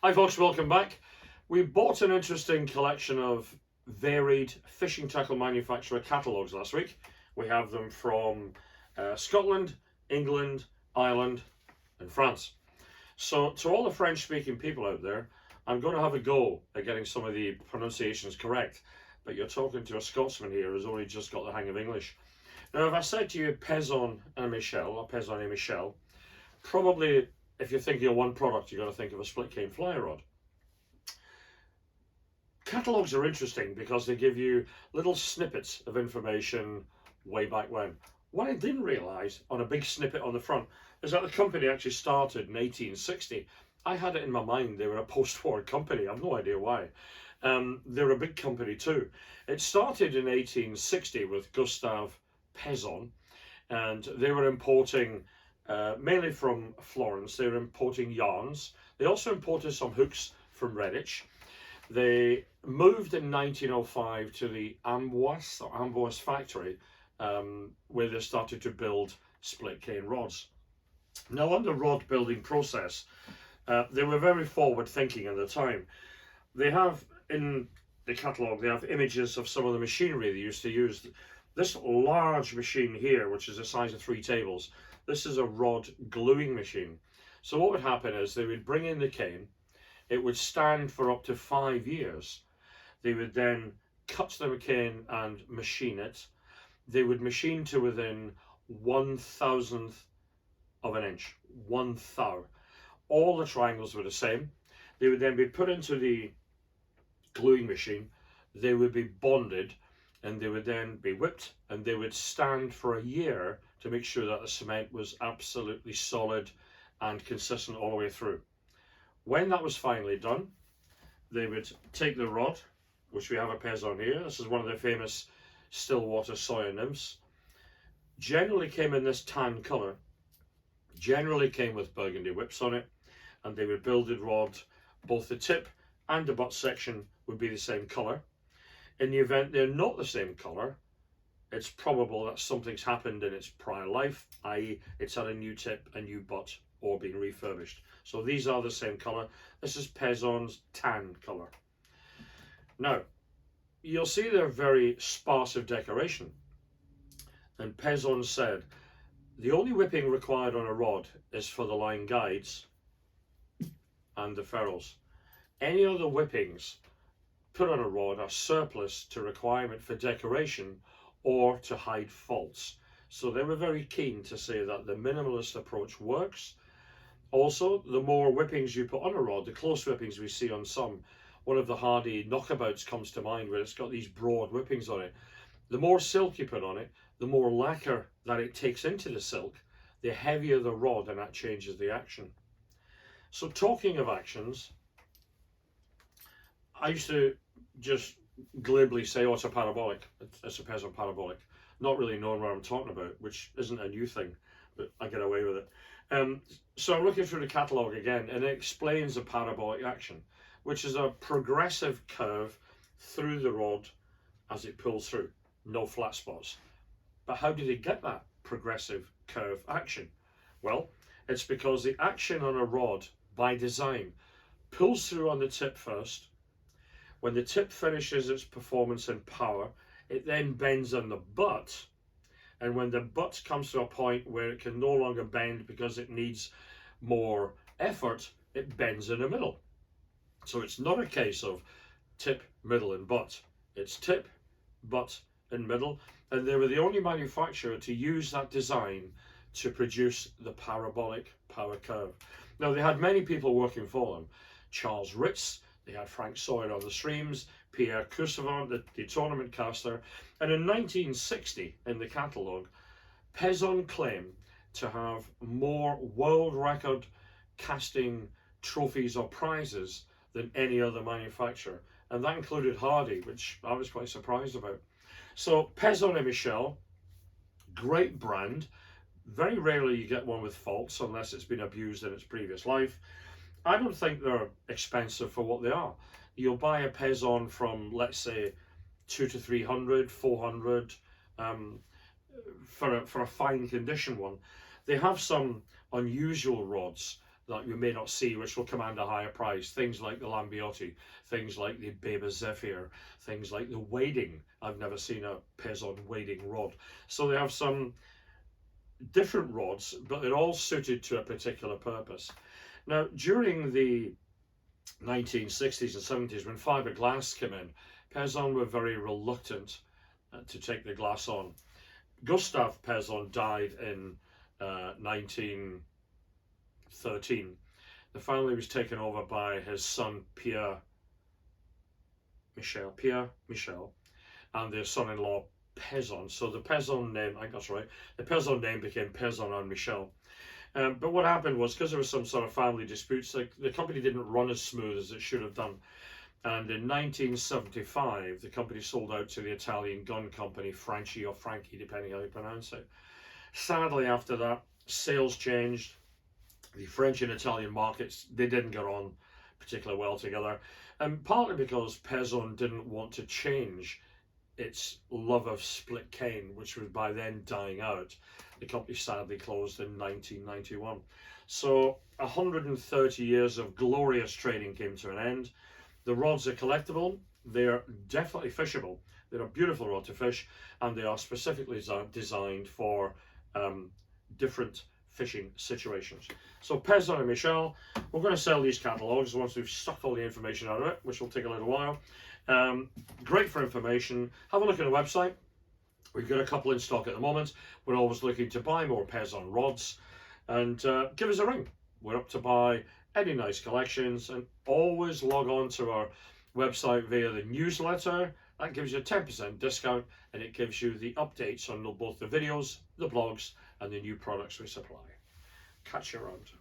Hi folks, welcome back. We bought an interesting collection of varied fishing tackle manufacturer catalogues last week. We have them from Scotland, England, Ireland and France. So to all the French speaking people out there, I'm going to have a go at getting some of the pronunciations correct, but you're talking to a Scotsman here who's only just got the hang of English. Now if I said to you Pezon and Michel, or Pezon and Michel, probably if you're thinking of one product, you're going to think of a split cane fly rod. Catalogues are interesting because they give you little snippets of information way back when. What I didn't realise on a big snippet on the front is that the company actually started in 1860. I had it in my mind they were a post-war company. I've no idea why. They're a big company too. It started in 1860 with Gustav Pezon, and they were importing mainly from Florence. They were importing yarns. They also imported some hooks from Redditch. They moved in 1905 to the Amboise factory, where they started to build split cane rods. Now, on the rod building process, they were very forward thinking at the time. They have in the catalogue, they have images of some of the machinery they used to use. This large machine here, which is the size of 3 tables, this is a rod gluing machine. So what would happen is they would bring in the cane, it would stand for up to 5 years. They would then cut the cane and machine it. They would machine to within 1,000th of an inch, 1 thou. All the triangles were the same. They would then be put into the gluing machine. They would be bonded and they would then be whipped and they would stand for a year to make sure that the cement was absolutely solid and consistent all the way through. When that was finally done, they would take the rod, which we have a Pezon here. This is one of the famous stillwater soya nymphs. Generally came in this tan colour, generally came with burgundy whips on it, and they would build the rod, both the tip and the butt section would be the same colour. In the event they're not the same colour, it's probable that something's happened in its prior life, i.e. it's had a new tip, a new butt, or been refurbished. So these are the same colour. This is Pezon's tan colour. Now, you'll see they're very sparse of decoration. And Pezon said, the only whipping required on a rod is for the line guides and the ferrules. Any other whippings put on a rod are surplus to requirement for decoration or to hide faults. So they were very keen to say that the minimalist approach works. Also, the more whippings you put on a rod, the close whippings we see on some, one of the hardy knockabouts comes to mind where it's got these broad whippings on it. The more silk you put on it, the more lacquer that it takes into the silk, the heavier the rod, and that changes the action. So talking of actions, I used to just glibly say, oh, it's a parabolic, it's a Pezon parabolic, not really knowing what I'm talking about, which isn't a new thing, but I get away with it. So I'm looking through the catalogue again, and it explains a parabolic action, which is a progressive curve through the rod as it pulls through, no flat spots. But how do they get that progressive curve action? Well, it's because the action on a rod, by design, pulls through on the tip first. When the tip finishes its performance and power, it then bends on the butt. And when the butt comes to a point where it can no longer bend because it needs more effort, it bends in the middle. So it's not a case of tip, middle and butt. It's tip, butt and middle. And they were the only manufacturer to use that design to produce the parabolic power curve. Now they had many people working for them. Charles Ritz, they had Frank Sawyer on the streams, Pierre Cousevant, the tournament caster, and in 1960 in the catalogue, Pezon claimed to have more world record casting trophies or prizes than any other manufacturer, and that included Hardy, which I was quite surprised about. So Pezon and Michel, great brand. Very rarely you get one with faults unless it's been abused in its previous life. I don't think they're expensive for what they are. You'll buy a Pezon from, let's say, 200 to 300, 400 for a fine condition one. They have some unusual rods that you may not see, which will command a higher price. Things like the Lambiotti, things like the Beba Zephyr, things like the wading. I've never seen a Pezon wading rod. So they have some different rods, but they're all suited to a particular purpose. Now, during the 1960s and 70s, when fiberglass came in, Pezon were very reluctant to take the glass on. Gustav Pezon died in 1913. The family was taken over by his son Michel, and their son-in-law Pezon. So the Pezon name, I think that's right, the Pezon name became Pezon and Michel. But what happened was, because there was some sort of family disputes, like the company didn't run as smooth as it should have done. And in 1975, the company sold out to the Italian gun company, Franchi or Franchi, depending how you pronounce it. Sadly, after that, sales changed. The French and Italian markets, they didn't get on particularly well together. And partly because Pezon didn't want to change its love of split cane, which was by then dying out. The company sadly closed in 1991. So 130 years of glorious trading came to an end. The rods are collectible. They're definitely fishable. They're a beautiful rod to fish, and they are specifically designed for different fishing situations. So Pezon and Michel, we're going to sell these catalogues once we've sucked all the information out of it, which will take a little while. Great for information. Have a look at the website. We've got a couple in stock at the moment. We're always looking to buy more Pezon rods, and give us a ring. We're up to buy any nice collections, and always log on to our website via the newsletter. That gives you a 10% discount, and it gives you the updates on both the videos, the blogs, and the new products we supply. Catch you around.